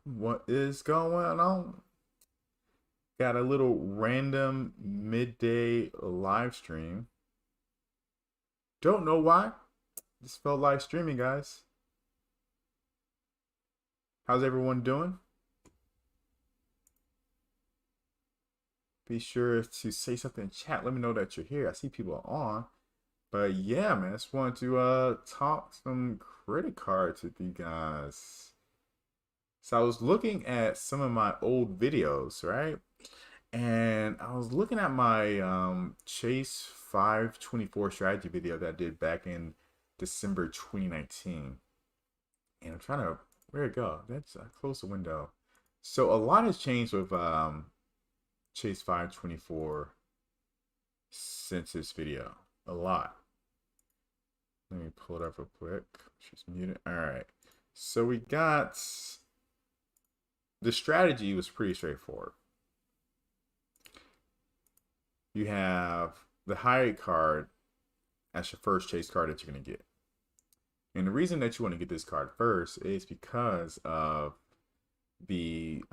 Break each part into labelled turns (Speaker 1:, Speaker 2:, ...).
Speaker 1: What is going on? Got a little random midday live stream. Don't know why. Just felt live streaming, guys. How's everyone doing? Be sure to say something in chat. Let me know that you're here. I see people are on. But yeah, man, I just wanted to talk some credit cards with you guys. So I was looking at some of my old videos, right? And I was looking at my Chase 524 strategy video that I did back in December 2019. And I'm trying to, where'd it go? That's close the window. So a lot has changed with Chase 524 since this video. A lot. Let me pull it up real quick. She's muted. All right. So we got, the strategy was pretty straightforward. You have the Hyatt card as your first chase card that you're going to get. And the reason that you want to get this card first is because of the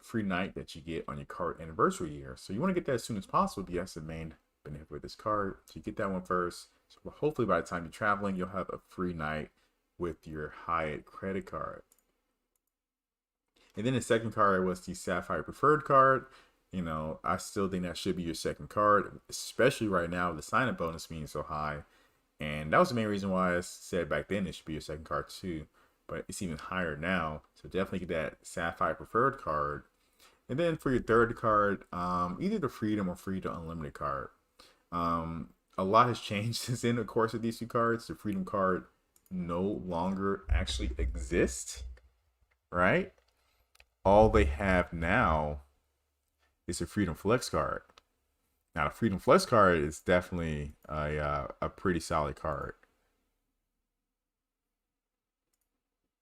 Speaker 1: free night that you get on your card anniversary year. So you want to get that as soon as possible because that's the main benefit with this card. So you get that one first. So hopefully by the time you're traveling, you'll have a free night with your Hyatt credit card. And then the second card was the Sapphire Preferred card. You know, I still think that should be your second card, especially right now, the sign-up bonus being so high. And that was the main reason why I said back then it should be your second card too. But it's even higher now. So definitely get that Sapphire Preferred card. And then for your third card, either the Freedom or Freedom Unlimited card. A lot has changed since in the course of these two cards. The Freedom card no longer actually exists, right? All they have now is a Freedom Flex card. Now, the Freedom Flex card is definitely a pretty solid card,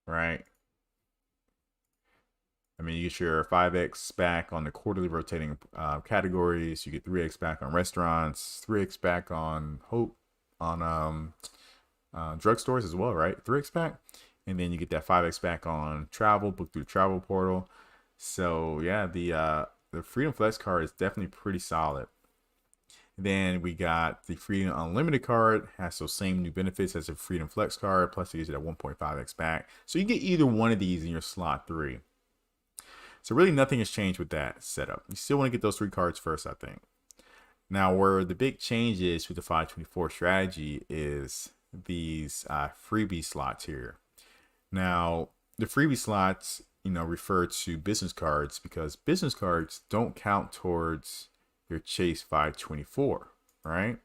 Speaker 1: right? I mean, you get your 5x back on the quarterly rotating categories. You get 3x back on restaurants, 3x back on drugstores as well, right? 3x back, and then you get that 5x back on travel, book through the travel portal. So yeah, the Freedom Flex card is definitely pretty solid. Then we got the Freedom Unlimited card, has those same new benefits as the Freedom Flex card, plus it gives you that 1.5x back. So you get either one of these in your slot 3. So really nothing has changed with that setup. You still want to get those 3 cards first, I think. Now, where the big change is with the 524 strategy is these freebie slots here. Now, the freebie slots, you know, refer to business cards because business cards don't count towards your Chase 524, right?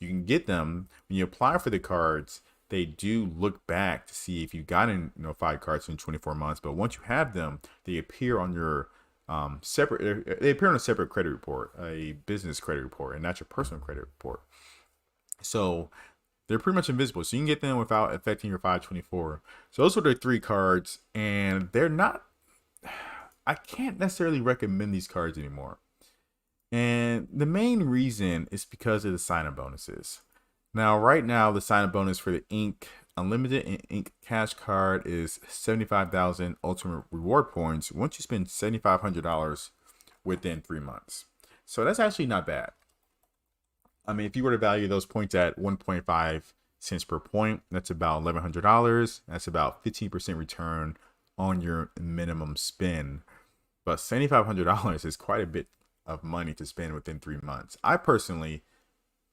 Speaker 1: You can get them when you apply for the cards. They do look back to see if you've gotten 5 cards in 24 months, but once you have them, they appear on your separate. They appear on a separate credit report, a business credit report, and not your personal credit report. So they're pretty much invisible, so you can get them without affecting your 524. So those are the 3 cards, and they're not. I can't necessarily recommend these cards anymore. And the main reason is because of the sign-up bonuses. Now, right now, the sign-up bonus for the Inc. Unlimited and Inc. Cash card is 75,000 ultimate reward points once you spend $7,500 within 3 months. So that's actually not bad. I mean, if you were to value those points at 1.5 cents per point, that's about $1,100. That's about 15% return on your minimum spend. But $7,500 is quite a bit of money to spend within 3 months. I personally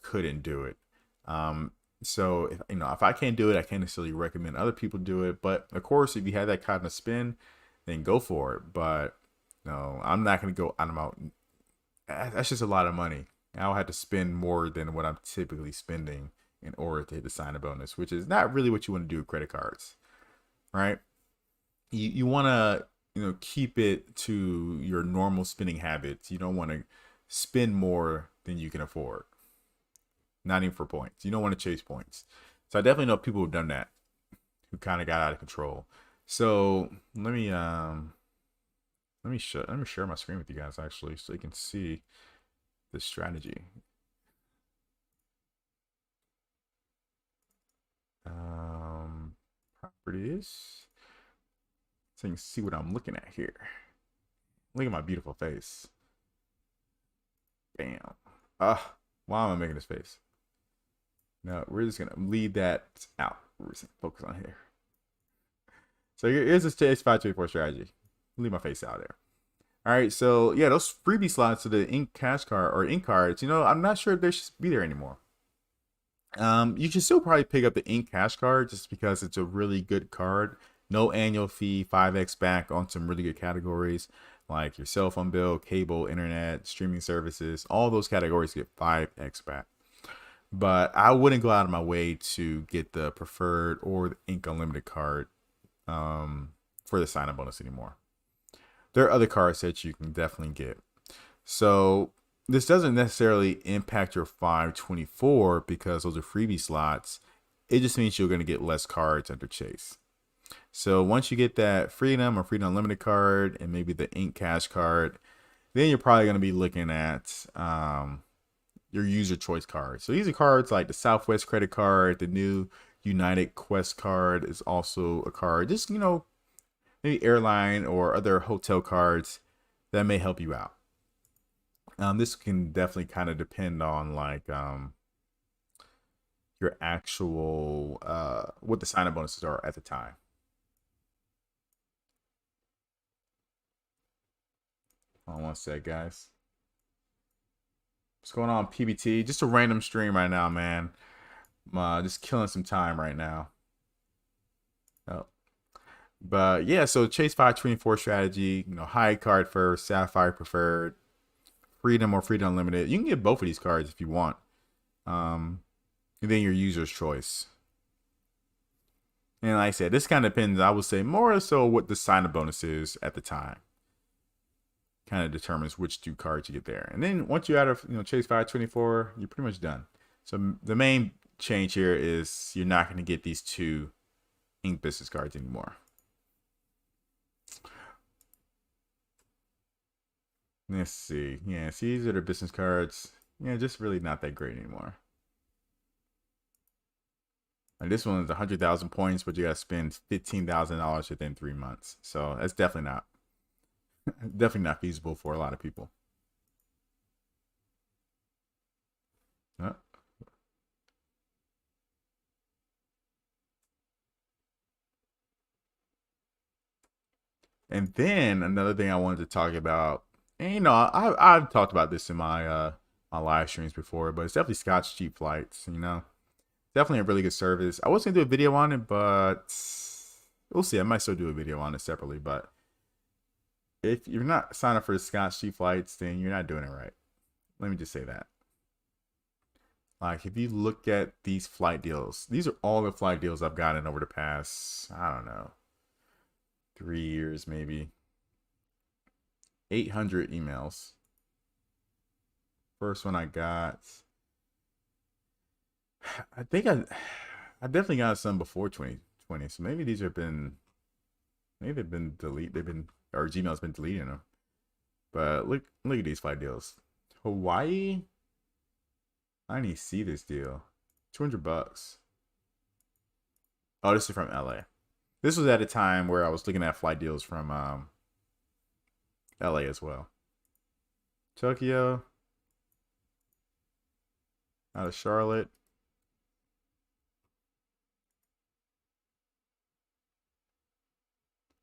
Speaker 1: couldn't do it. So if I can't do it, I can't necessarily recommend other people do it. But of course, if you have that kind of spend, then go for it. But no, I'm not going to go out of my. That's just a lot of money. I'll have to spend more than what I'm typically spending in order to hit the sign-up bonus, which is not really what you want to do with credit cards, right? You want to keep it to your normal spending habits. You don't want to spend more than you can afford. Not even for points. You don't want to chase points. So I definitely know people who've done that, who kind of got out of control. So let me share my screen with you guys actually, so you can see the strategy. it is. So you can see what I'm looking at here. Look at my beautiful face. Bam. Why am I making this face? No, we're just gonna leave that out. We're just gonna focus on here. So here's this Chase524 strategy. Leave my face out there. All right, so yeah, those freebie slots to the ink cash card or ink cards, I'm not sure if they should be there anymore. You should still probably pick up the ink cash card just because it's a really good card. No annual fee, 5x back on some really good categories like your cell phone bill, cable, internet, streaming services. All those categories get 5x back. But I wouldn't go out of my way to get the preferred or the ink unlimited card for the sign-up bonus anymore. There are other cards that you can definitely get. So this doesn't necessarily impact your 524 because those are freebie slots. It just means you're going to get less cards under Chase. So once you get that Freedom or Freedom Unlimited card and maybe the Ink Cash card, then you're probably going to be looking at your user choice cards. So these are cards like the Southwest credit card, the new United Quest card is also a card. Just, maybe airline or other hotel cards that may help you out. This can definitely kind of depend on like your actual what the sign-up bonuses are at the time. Hold on one sec, guys. What's going on, PBT? Just a random stream right now, man. Just killing some time right now. Oh. But yeah, so Chase524 strategy, high card first, Sapphire preferred, Freedom or Freedom Unlimited. You can get both of these cards if you want. And then your user's choice. And like I said, this kind of depends, I would say, more so what the sign-up bonus is at the time. Kind of determines which two cards you get there. And then once you're out of Chase524, you're pretty much done. So the main change here is you're not going to get these two ink business cards anymore. Let's see. Yeah, see, these are the business cards. Yeah, just really not that great anymore. And this one is 100,000 points, but you got to spend $15,000 within 3 months. So that's definitely not feasible for a lot of people. And then another thing I wanted to talk about, and I've talked about this in my my live streams before, but it's definitely Scott's cheap flights. Definitely a really good service. I was gonna do a video on it, but we'll see. I might still do a video on it separately. But if you're not signed up for the Scott's cheap flights, then you're not doing it right. Let me just say that. Like, if you look at these flight deals, these are all the flight deals I've gotten over the past, I don't know, 3 years maybe. 800 emails. First one I got, I think I definitely got some before 2020. So maybe they've been deleted. Or Gmail's been deleting them. But look at these flight deals. Hawaii, I need to see this deal. $200. Oh, this is from LA. This was at a time where I was looking at flight deals from LA as well. Tokyo, out of Charlotte.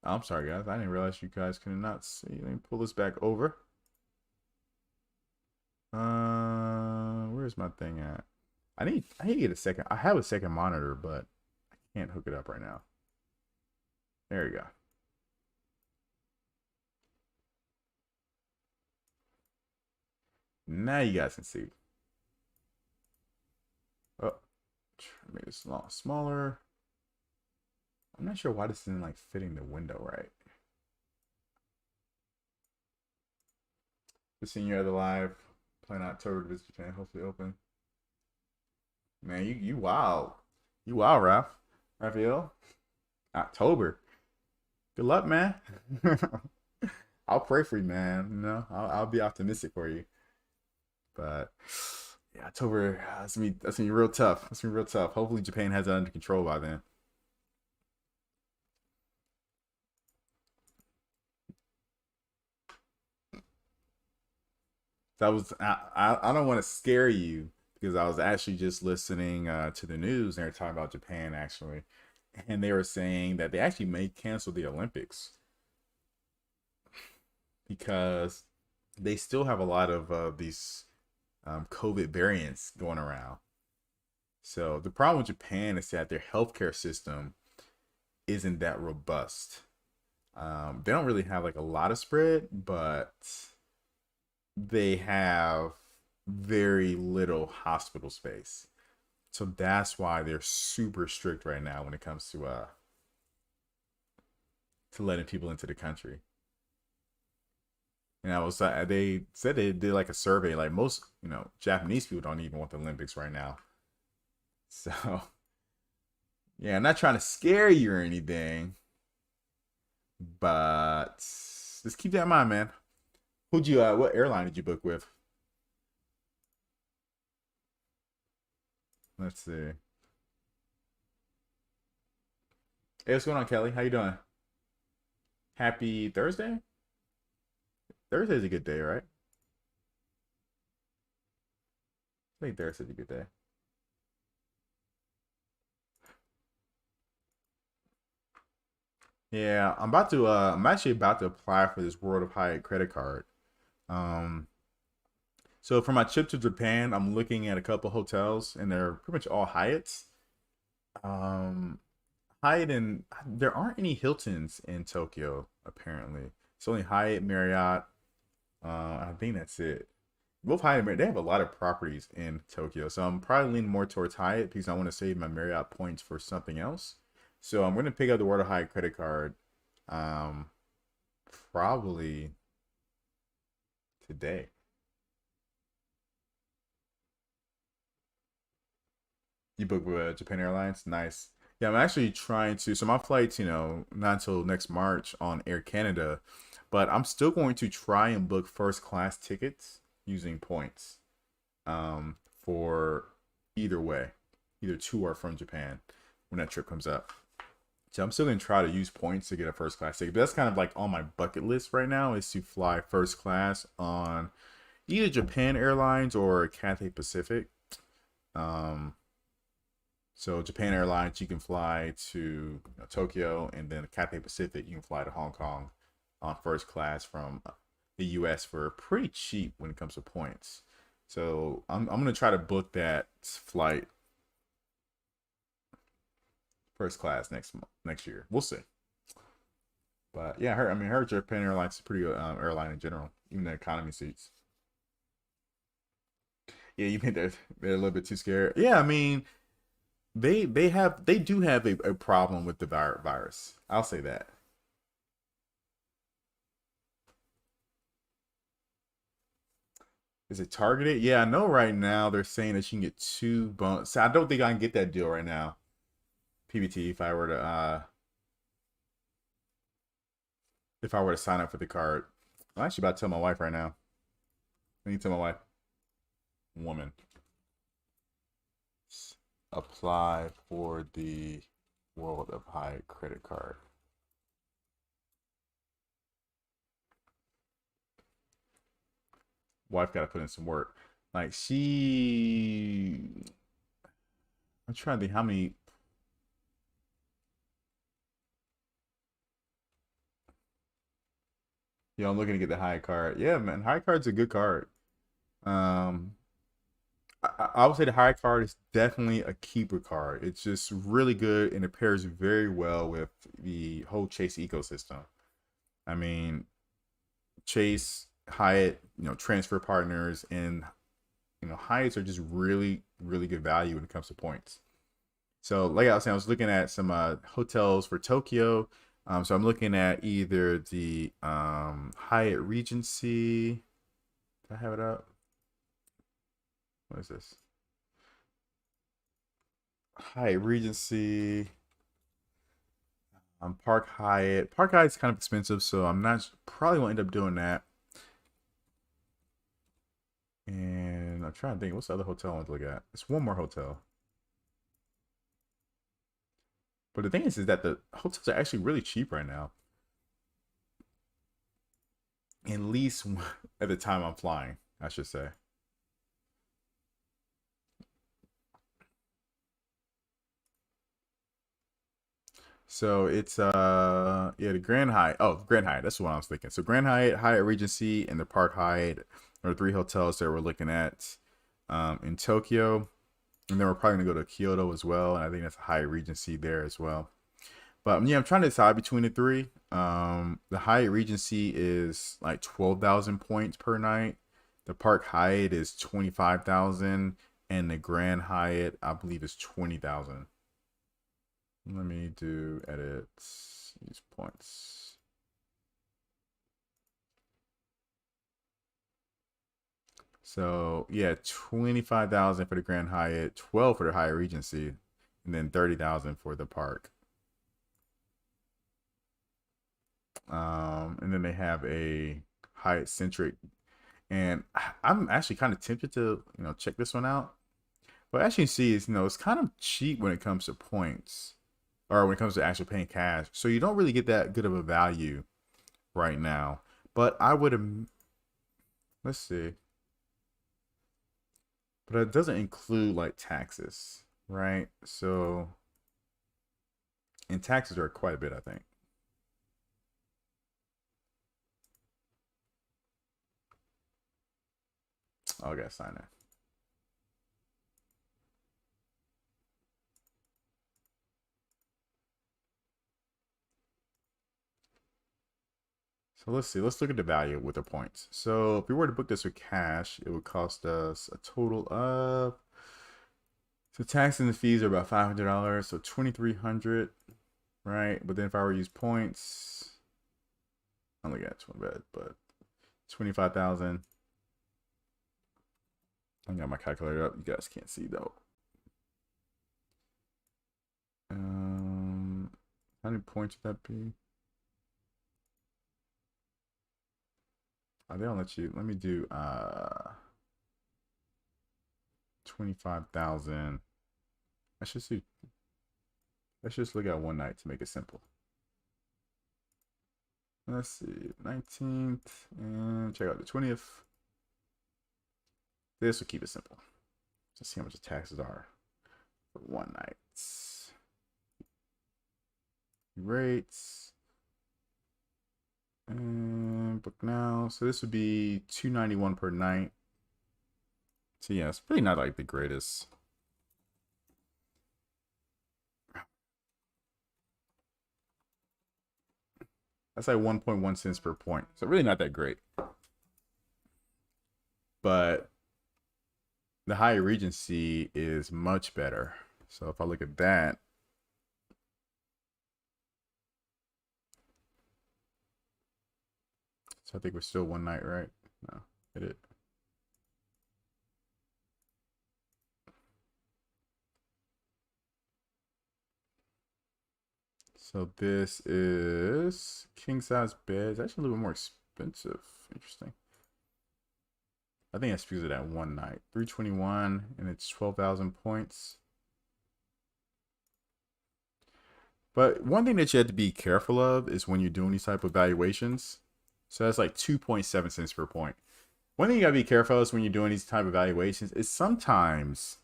Speaker 1: Oh, I'm sorry, guys. I didn't realize you guys could not see. Let me pull this back over. Where's my thing at? I need to get a second. I have a second monitor, but I can't hook it up right now. There you go. Now you guys can see. Oh, make this a lot smaller. I'm not sure why this isn't like fitting the window right. Just seeing you other live. Plan October to visit Japan, hopefully open. Man, you wild. You wild, Raphael. October. Good luck, man. I'll pray for you, man. I'll be optimistic for you. But yeah, October, that's gonna be real tough. That's gonna be real tough. Hopefully Japan has that under control by then. That was I don't want to scare you because I was actually just listening to the news and they were talking about Japan actually, and they were saying that they actually may cancel the Olympics because they still have a lot of these COVID variants going around. So the problem with Japan is that their healthcare system isn't that robust. They don't really have like a lot of spread, but they have very little hospital space. So that's why they're super strict right now when it comes to letting people into the country. And I was they said they did like a survey, like most Japanese people don't even want the Olympics right now. So yeah, I'm not trying to scare you or anything, but just keep that in mind, man. Who'd you what airline did you book with? Let's see. Hey, what's going on, Kelly? How you doing? Happy Thursday? Thursday's a good day, right? I think Thursday's a good day. Yeah, I'm actually about to apply for this World of Hyatt credit card. Um so for my trip to Japan, I'm looking at a couple hotels and they're pretty much all Hyatts. Um Hyatt and there aren't any Hiltons in Tokyo, apparently. It's only Hyatt, Marriott. I think that's it. Both Hyatt and Marriott, they have a lot of properties in Tokyo. So I'm probably leaning more towards Hyatt because I want to save my Marriott points for something else. So I'm going to pick up the World of Hyatt credit card um, probably today. You book with Japan Airlines? Nice. Yeah, I'm actually trying to. So my flight's, not until next March on Air Canada, but I'm still going to try and book first class tickets using points for either way, either to or from Japan when that trip comes up. So I'm still gonna try to use points to get a first class ticket. But that's kind of like on my bucket list right now is to fly first class on either Japan Airlines or Cathay Pacific. Um, so Japan Airlines, you can fly to Tokyo, and then Cathay Pacific, you can fly to Hong Kong on first class from the U.S. for pretty cheap when it comes to points. So I'm gonna try to book that flight first class next year. We'll see. But yeah, I heard Japan Airlines is a pretty good airline in general, even the economy seats. Yeah, you think they're a little bit too scared? Yeah, I mean they do have a problem with the virus. I'll say that. Is it targeted? Yeah, I know right now they're saying that you can get two bones. So I don't think I can get that deal right now. PBT if I were to sign up for the card. I'm actually about to tell my wife right now. I need to tell my wife. Woman. Apply for the World of High credit card. Wife got to put in some work. Like I'm trying to think how many. I'm looking to get the high card. Yeah, man, high card's a good card. Um, I would say the high card is definitely a keeper card. It's just really good and it pairs very well with the whole Chase ecosystem. I mean, Chase, Hyatt, transfer partners, and Hyatts are just really, really good value when it comes to points. So, like I was saying, I was looking at some hotels for Tokyo. So I'm looking at either the Hyatt Regency. Did I have it up? What is this? Hyatt Regency. Park Hyatt. Park Hyatt's kind of expensive, so I'm not probably won't end up doing that. And I'm trying to think, what's the other hotel I want to look at? It's one more hotel. But the thing is that the hotels are actually really cheap right now. At least at the time I'm flying. I should say. So it's yeah, the Grand Hyatt. Oh, Grand Hyatt. That's what I was thinking. So Grand Hyatt, Hyatt Regency, and the Park Hyatt are the three hotels that we're looking at in Tokyo. And then we're probably gonna go to Kyoto as well. And I think that's a Hyatt Regency there as well. But yeah, I'm trying to decide between the three. The Hyatt Regency is like 12,000 points per night. The Park Hyatt is 25,000, and the Grand Hyatt, I believe, is 20,000. Let me do edits. Use points. So yeah, 25,000 for the Grand Hyatt, 12 for the Hyatt Regency, and then 30,000 for the Park. And then they have a Hyatt Centric, and I'm actually kind of tempted to check this one out. But as you can see, it's kind of cheap when it comes to points, or when it comes to actually paying cash. So you don't really get that good of a value right now. But I would, let's see. But it doesn't include like taxes, right? So, and taxes are quite a bit, I think. Oh, I gotta sign that. So let's see. Let's look at the value with the points. So if we were to book this with cash, it would cost us a total of, so tax and the fees are about $500, so 2,300, right? But then if I were to use points, I only got one bed, but 25,000. I got my calculator up. You guys can't see though. How many points would that be? Oh, they don't let you. Let me do 25,000. I should see. Let's just look at one night to make it simple. Let's see, 19th, and check out the 20th. This will keep it simple. Just see how much the taxes are for one night. Rates. And book now. So this would be $291 per night. So yeah, it's really not like the greatest. That's like 1.1 cents per point. So really not that great. But the Hyatt Regency is much better. So if I look at that, so I think we're still one night, right? No, hit it. So this is king size bed. It's actually a little bit more expensive. Interesting. I think that's because of that one night. 321 and it's 12,000 points. But one thing that you have to be careful of is when you're doing these type of valuations. So that's like 2.7 cents per point. One thing you gotta be careful of is when you're doing these type of valuations is sometimes,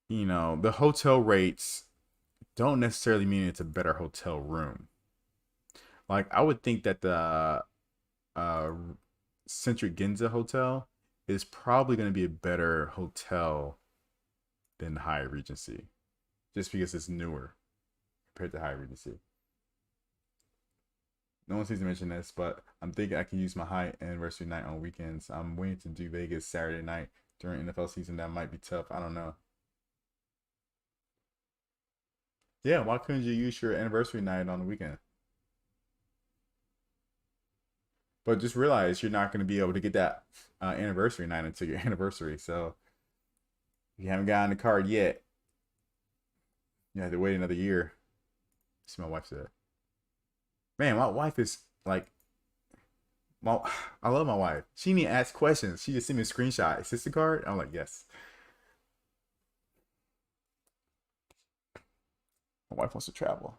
Speaker 1: the hotel rates don't necessarily mean it's a better hotel room. Like I would think that the uh, Centric Ginza Hotel is probably going to be a better hotel than Hyatt Regency, just because it's newer compared to Hyatt Regency. No one seems to mention this, but I'm thinking I can use my Hyatt anniversary night on weekends. I'm waiting to do Vegas Saturday night during NFL season. That might be tough. I don't know. Yeah, why couldn't you use your anniversary night on the weekend? But just realize you're not going to be able to get that anniversary night until your anniversary. So if you haven't gotten the card yet, you have to wait another year. See, my wife said, "Man, my wife is like, my, I love my wife. She didn't even ask questions. She just sent me a screenshot. Sister card. I'm like, yes. My wife wants to travel.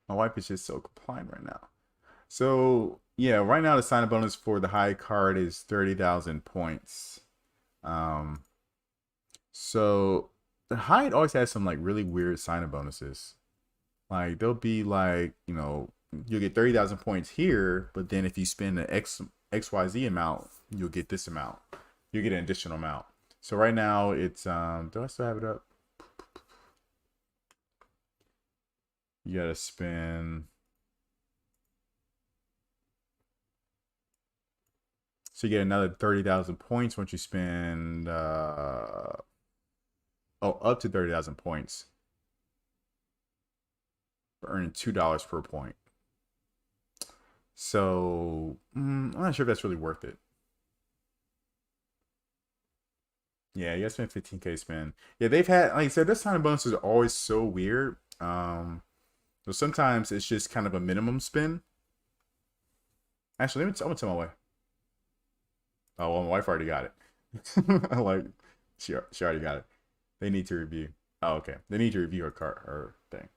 Speaker 1: My wife is just so compliant right now. So yeah, right now the sign-up bonus for the high card is 30,000 points. Um, so the high always has some like really weird sign-up bonuses. Like they'll be like, you'll get 30,000 points here, but then if you spend the XYZ amount, you'll get this amount. You'll get an additional amount. So right now it's do I still have it up? You gotta spend. So you get another 30,000 points once you spend up to 30,000 points for earning $2 per point. So I'm not sure if that's really worth it. Yeah, you gotta spend 15K spend. Yeah, they've had, like I said, this sign-up bonus is always so weird. So sometimes it's just kind of a minimum spend. Actually, I'm gonna tell my wife. Oh well, my wife already got it. Like she already got it. They need to review. Oh, okay. They need to review her car her thing.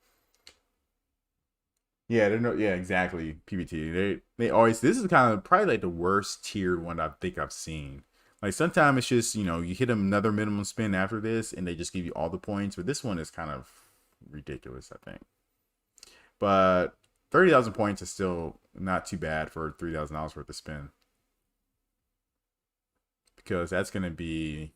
Speaker 1: Yeah, they're no. Yeah, exactly. PBT. They always. This is kind of probably like the worst tiered one I think I've seen. Like sometimes it's just you hit another minimum spend after this, and they just give you all the points. But this one is kind of ridiculous, I think. But 30,000 points is still not too bad for $3,000 worth of spend, because that's gonna be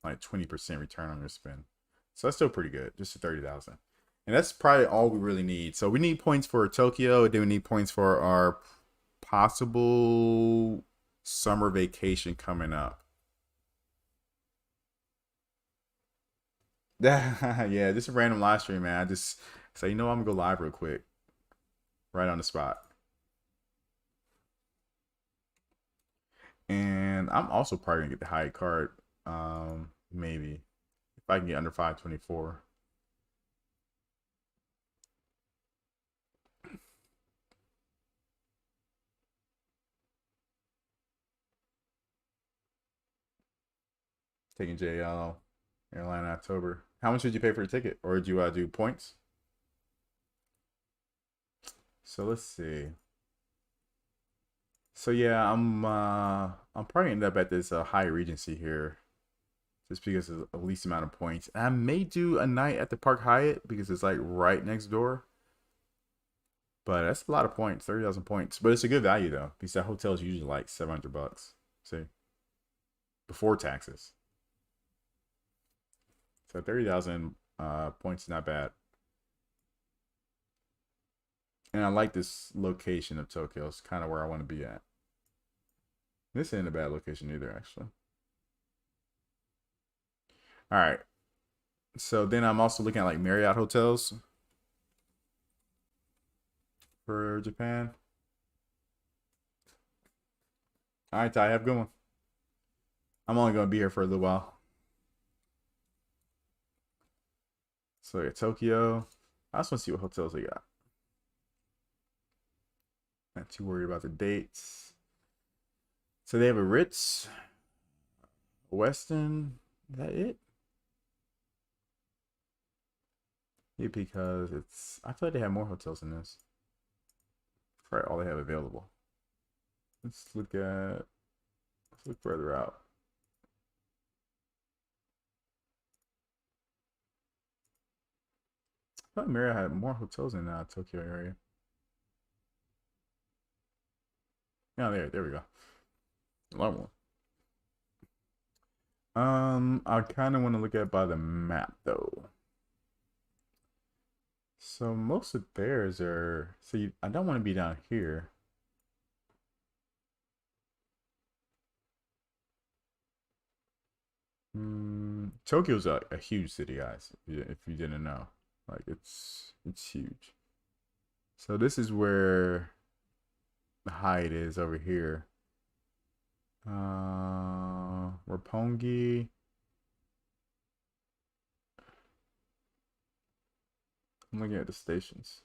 Speaker 1: like 20% return on your spend. So that's still pretty good, just to 30,000. And that's probably all we really need. So we need points for Tokyo, and then we need points for our possible summer vacation coming up. Yeah, just a random live stream, man. I just say, I'm gonna go live real quick, right on the spot. And I'm also probably gonna get the high card, maybe if I can get under 524. Taking JL airline in October. How much did you pay for your ticket, or did you do points? So let's see. So yeah, I'm probably end up at this high Regency here, just because of the least amount of points. And I may do a night at the Park Hyatt because it's like right next door. But that's a lot of points, 30,000 points. But it's a good value though, because that hotel is usually like $700. See, before taxes. So 30,000 points is not bad. And I like this location of Tokyo. It's kind of where I want to be at. This ain't a bad location either, actually. All right. So then I'm also looking at like Marriott hotels for Japan. All right, Ty, have a good one. I'm only going to be here for a little while. So yeah, Tokyo. I just want to see what hotels they got. Not too worried about the dates. So they have a Ritz, Westin. Is that it? Yeah, because I feel like they have more hotels than this. Right, all they have available. Let's look further out. I thought Marriott had more hotels in Tokyo area. Yeah, there we go. A lot more. I kind of want to look at by the map though. So most of theirs are. See, I don't want to be down here. Tokyo's a huge city, guys. If you didn't know, like it's huge. So this is where the Hyatt is over here. Roppongi. I'm looking at the stations.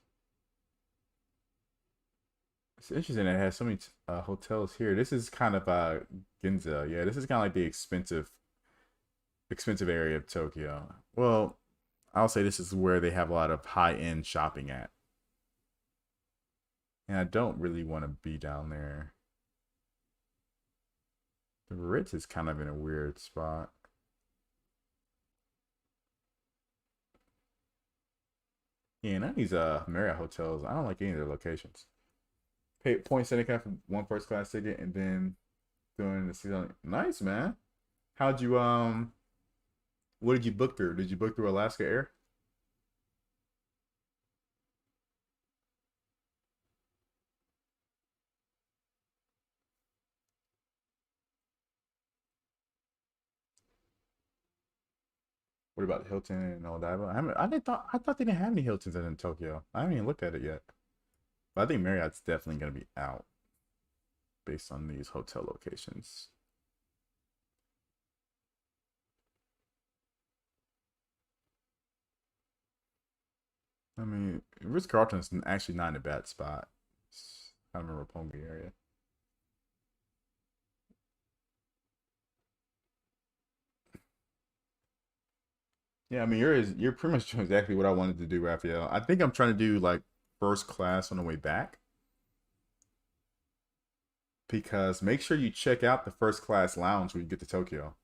Speaker 1: It's interesting that it has so many hotels here. This is kind of Ginza. Yeah, this is kind of like the expensive area of Tokyo. Well, I'll say this is where they have a lot of high end shopping at. And I don't really want to be down there. The Ritz is kind of in a weird spot. Yeah, none of these Marriott hotels, I don't like any of their locations. Pay points that for one first class ticket and then doing the season. Nice, man. How'd you what did you book through? Did you book through Alaska Air? What about Hilton and Odaiba? I thought they didn't have any Hiltons in Tokyo. I haven't even looked at it yet. But I think Marriott's definitely gonna be out based on these hotel locations. I mean, Ritz Carlton's actually not in a bad spot. I remember Roppongi area. Yeah, I mean, you're pretty much doing exactly what I wanted to do, Raphael. I think I'm trying to do like first class on the way back because make sure you check out the first class lounge when you get to Tokyo.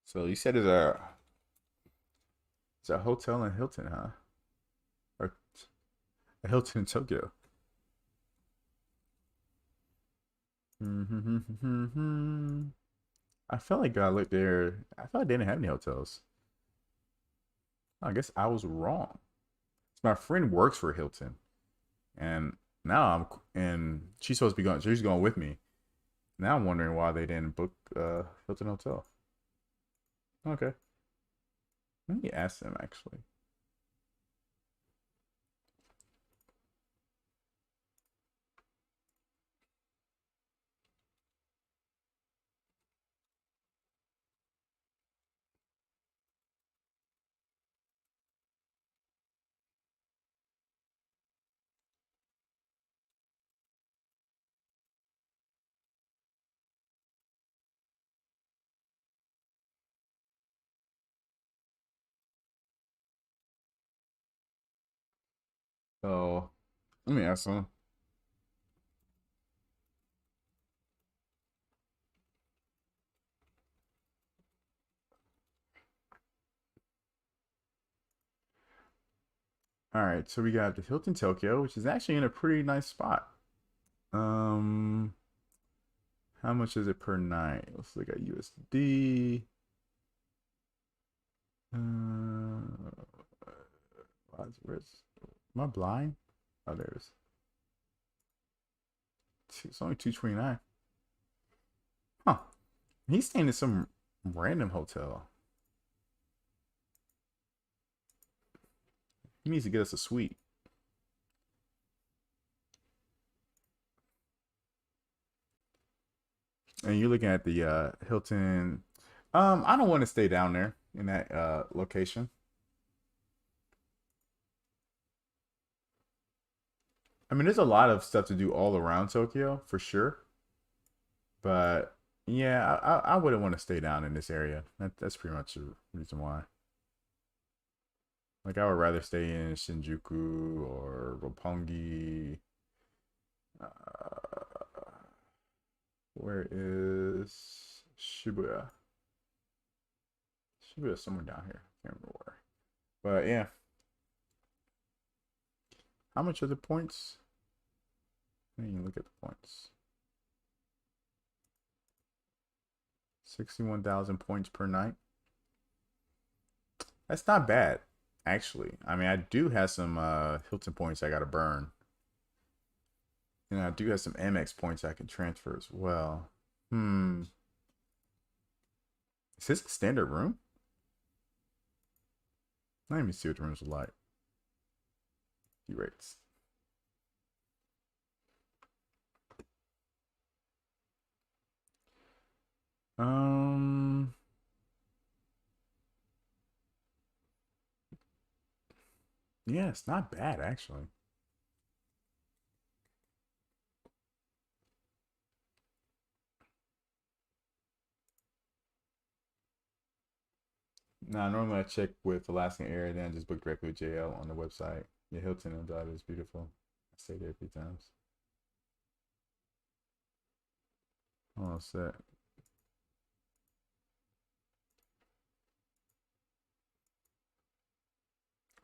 Speaker 1: So you said it's a hotel in Hilton, huh? Or a Hilton in Tokyo. I felt like I looked there. I thought they didn't have any hotels. I guess I was wrong. My friend works for Hilton, and now and she's supposed to be going. She's going with me. Now I'm wondering why they didn't book Hilton Hotel. Okay, let me ask them actually. So let me ask them. All right, so we got the Hilton Tokyo, which is actually in a pretty nice spot. Um, how much is it per night? Let's look at USD. Where's am I blind? Oh, there's it's only 229. Huh? He's staying in some random hotel. He needs to get us a suite. And you're looking at the Hilton. I don't want to stay down there in that location. I mean, there's a lot of stuff to do all around Tokyo for sure, but yeah, I wouldn't want to stay down in this area. That's pretty much the reason why. Like, I would rather stay in Shinjuku or Roppongi. Where is Shibuya? Shibuya somewhere down here. Can't remember where. But yeah, how much are the points? Let me look at the points. 61,000 points per night. That's not bad, actually. I mean, I do have some Hilton points I gotta burn. And I do have some Amex points I can transfer as well. Is this a standard room? Let me see what the rooms are like. Key rates. Um, yeah, it's not bad actually. Nah, normally I check with Alaskan Air, then I just book directly with JL on the website. Yeah, Hilton and Dive is beautiful. I stayed there a few times. Oh, set.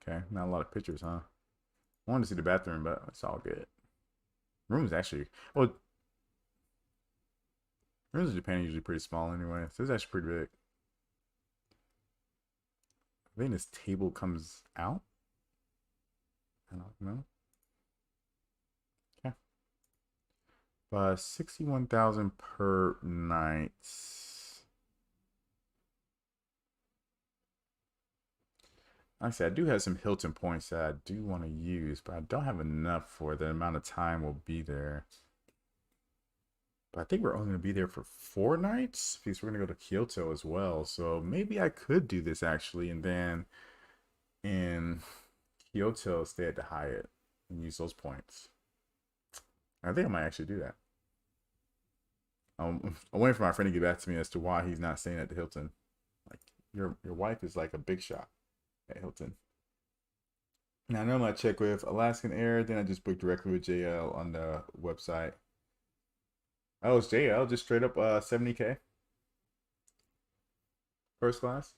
Speaker 1: Okay, not a lot of pictures, huh? I wanted to see the bathroom, but it's all good. Rooms actually, well, rooms in Japan are usually pretty small anyway, so it's actually pretty big. I think this table comes out. I don't know. Yeah, 61,000 per night. Like I said, I do have some Hilton points that I do want to use, but I don't have enough for the amount of time we'll be there. But I think we're only going to be there for 4 nights because we're going to go to Kyoto as well. So maybe I could do this actually, and then in Kyoto stay at the Hyatt and use those points. I think I might actually do that. I'm waiting for my friend to get back to me as to why he's not staying at the Hilton. Like your wife is like a big shot at Hilton. Now I normally I check with Alaskan Air, then I just book directly with JL on the website. Oh, it's JL, just straight up 70K first class.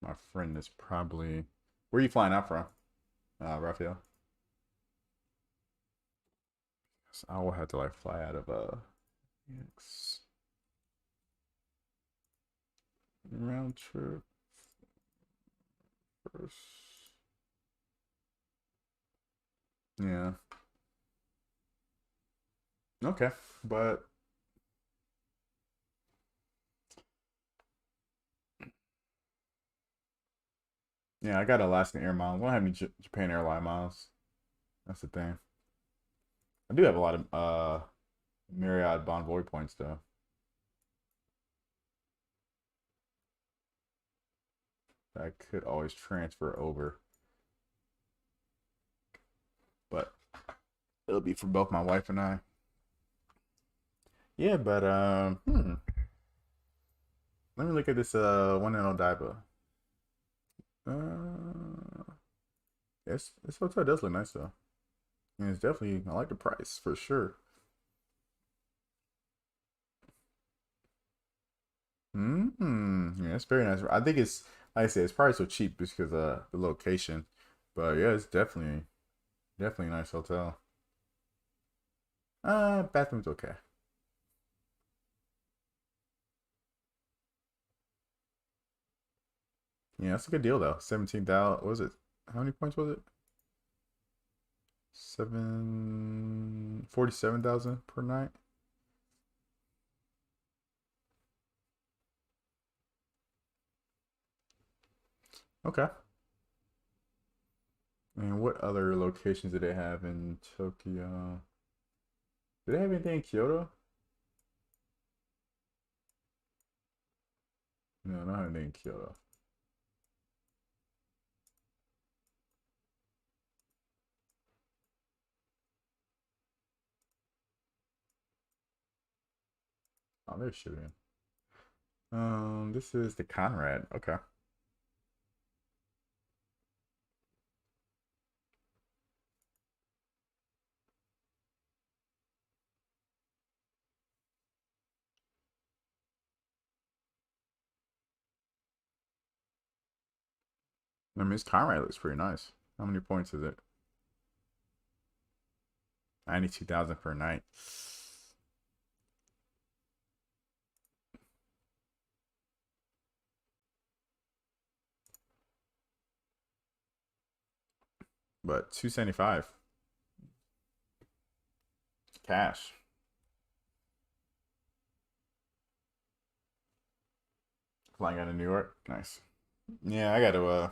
Speaker 1: My friend is probably where are you flying out from? Raphael. So I will have to like fly out of Phoenix. Round trip first. Yeah. Okay. But yeah, I got Alaskan Air miles. I don't have any Japan airline miles. That's the thing. I do have a lot of Marriott Bonvoy points though. That I could always transfer over. But it'll be for both my wife and I. Yeah, but let me look at this one in Odaiba. Uh yes, this hotel does look nice though. And it's definitely I like the price for sure. Yeah, it's very nice. I think it's like I said, it's probably so cheap just because the location. But yeah, it's definitely a nice hotel. Bathroom's okay. Yeah, that's a good deal though. 17,000. What was it? How many points was it? 47,000 per night. Okay. And what other locations do they have in Tokyo? Do they have anything in Kyoto? No, not anything in Kyoto. Oh, there should be. This is the Conrad. Okay. I mean, this Conrad looks pretty nice. How many points is it? 92,000 per night. But 275 cash. Flying out of New York. Nice. Yeah, I got to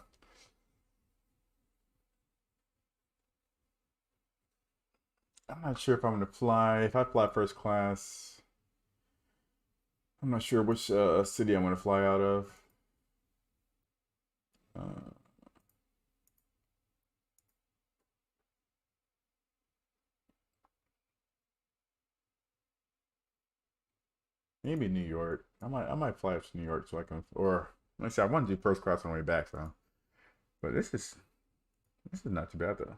Speaker 1: I'm not sure if I'm gonna fly. If I fly first class, I'm not sure which city I'm gonna fly out of. Uh, maybe New York. I might fly up to New York so I can, or like I said, I want to do first class on the way back. So, but this is not too bad though.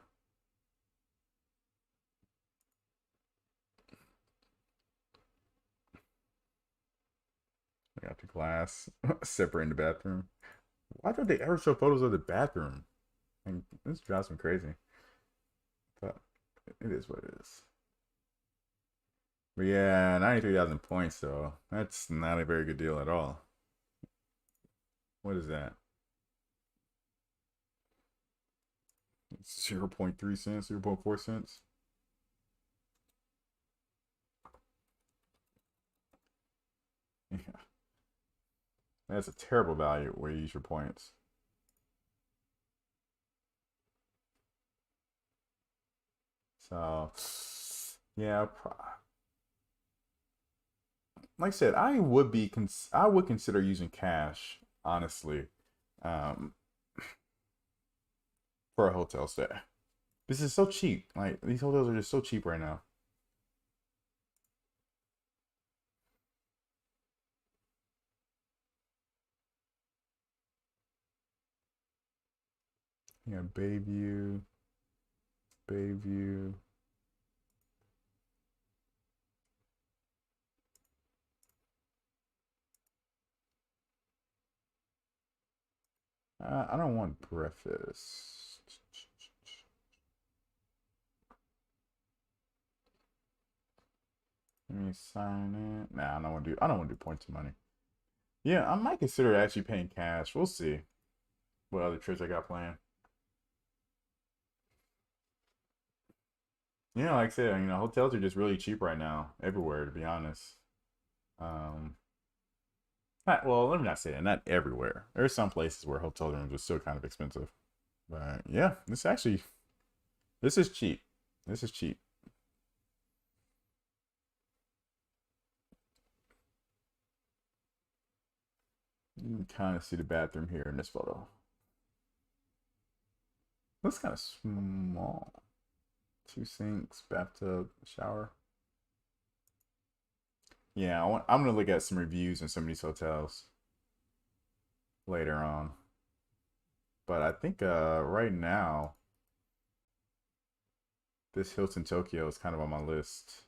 Speaker 1: I got the glass separating the bathroom. Why don't they ever show photos of the bathroom? Like, this drives me crazy. But it is what it is. But yeah, 93,000 points though. That's not a very good deal at all. What is that? 0.3 cents, 0.4 cents. Yeah. That's a terrible value where you use your points. So, yeah, like I said, I would consider using cash, honestly, um, for a hotel stay. This is so cheap. Like these hotels are just so cheap right now. Yeah, Bayview, Bayview. I don't want breakfast. Let me sign in. Nah, I don't want to do. I don't want to do points of money. Yeah, I might consider actually paying cash. We'll see what other trips I got planned. Yeah, like I said, hotels are just really cheap right now, everywhere. To be honest, um, well, let me not say that. Not everywhere. There are some places where hotel rooms are still kind of expensive, but yeah, this is cheap. This is cheap. You can kind of see the bathroom here in this photo. Looks kind of small. Two sinks, bathtub, shower. Yeah, I'm gonna look at some reviews in some of these hotels later on. But I think right now this Hilton Tokyo is kind of on my list.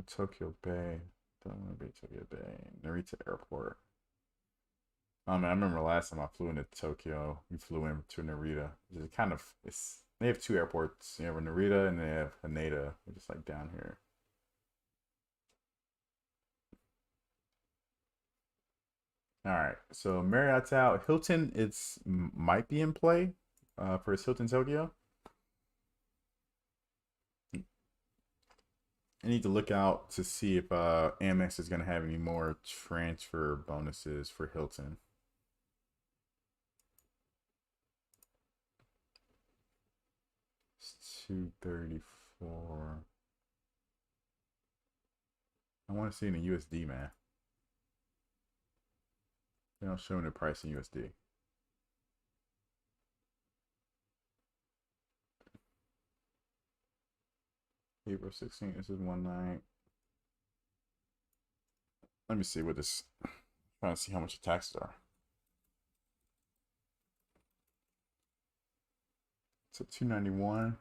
Speaker 1: Tokyo Bay. Don't Bay, Tokyo Bay. Narita Airport. I remember last time I flew into Tokyo, we flew in to Narita. It's kind of it's they have two airports. You have Narita and they have Haneda, which is like down here. All right, so Marriott's out. Hilton, might be in play, for his Hilton Tokyo. I need to look out to see if Amex is gonna have any more transfer bonuses for Hilton. It's 234. I want to see in the USD, man. They don't show the price in USD. April 16th. This is one night. Let me see what this. Trying to see how much the taxes are. It's at 291.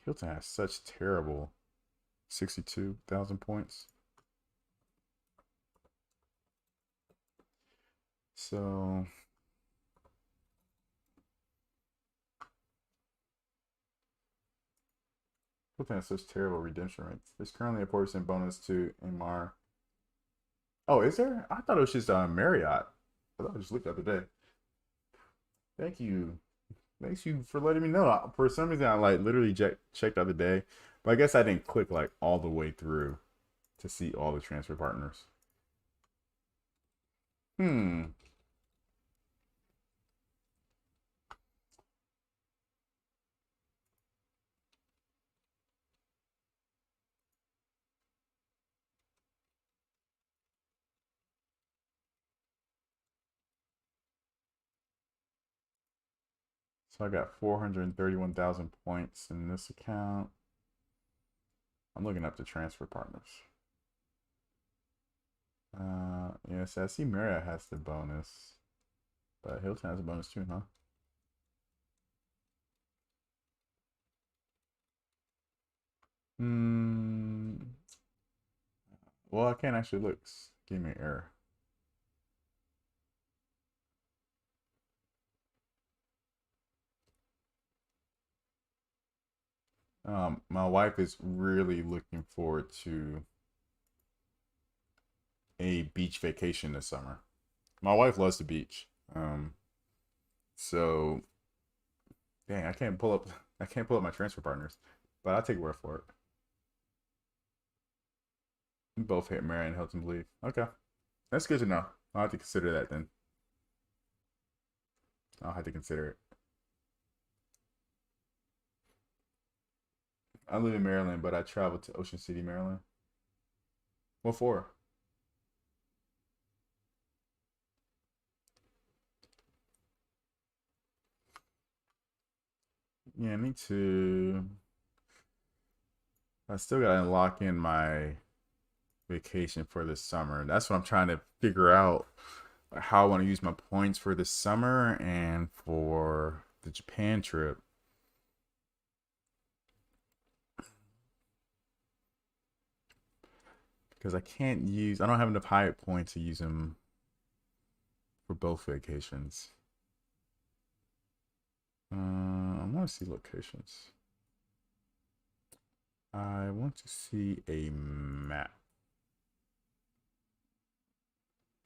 Speaker 1: Hilton has such terrible 62,000 points. So Hilton has such terrible redemption rates. There's currently a 4% bonus to MR. Oh, is there? I thought it was just Marriott. I thought I just looked the other day. Thank you. Thanks you for letting me know. For some reason, I like literally checked the other day, but I guess I didn't click like all the way through to see all the transfer partners. Hmm. So I got 431,000 points in this account. I'm looking up the transfer partners. Yes, I see Marriott has the bonus, but Hilton has a bonus too, huh? Hmm. Well, I can't actually look. Give me an error. My wife is really looking forward to a beach vacation this summer. My wife loves the beach. So dang, I can't pull up my transfer partners, but I'll take word for it. We both hit Marriott and Hilton believe. Okay. That's good to know. I'll have to consider that then. I'll have to consider it. I live in Maryland, but I travel to Ocean City, Maryland. What for? Yeah, me too. I still gotta lock in my vacation for this summer. That's what I'm trying to figure out how I want to use my points for this summer and for the Japan trip. Because I don't have enough Hyatt points to use them for both vacations. I want to see locations. I want to see a map.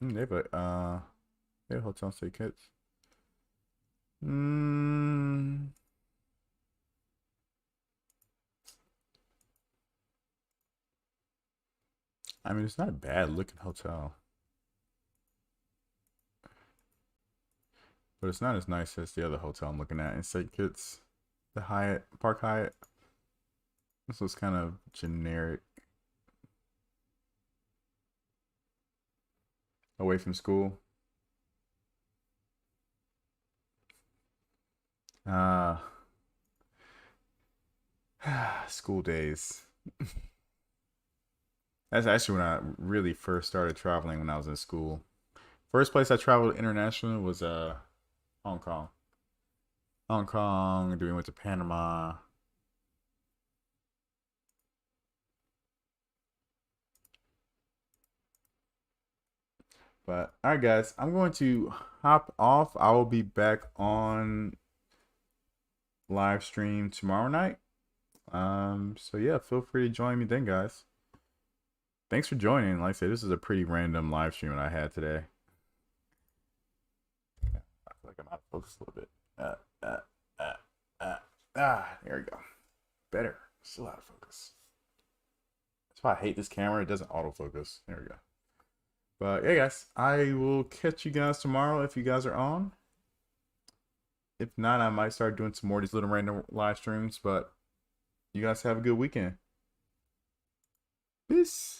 Speaker 1: They have hotel stay kits. Mm, I mean, it's not a bad looking hotel, but it's not as nice as the other hotel I'm looking at in St. Kitts, the Hyatt, Park Hyatt. This was kind of generic. Away from school. Uh, School days. That's actually when I really first started traveling when I was in school. First place I traveled internationally was Hong Kong. Hong Kong, then we went to Panama. But all right, guys, I'm going to hop off. I will be back on live stream tomorrow night. So yeah, feel free to join me then, guys. Thanks for joining. Like I said, this is a pretty random live stream that I had today. Yeah, I feel like I'm out of focus a little bit. There we go. Better. Still out of focus. That's why I hate this camera. It doesn't autofocus. There we go. But yeah, guys, I will catch you guys tomorrow if you guys are on. If not, I might start doing some more of these little random live streams. But you guys have a good weekend. Peace.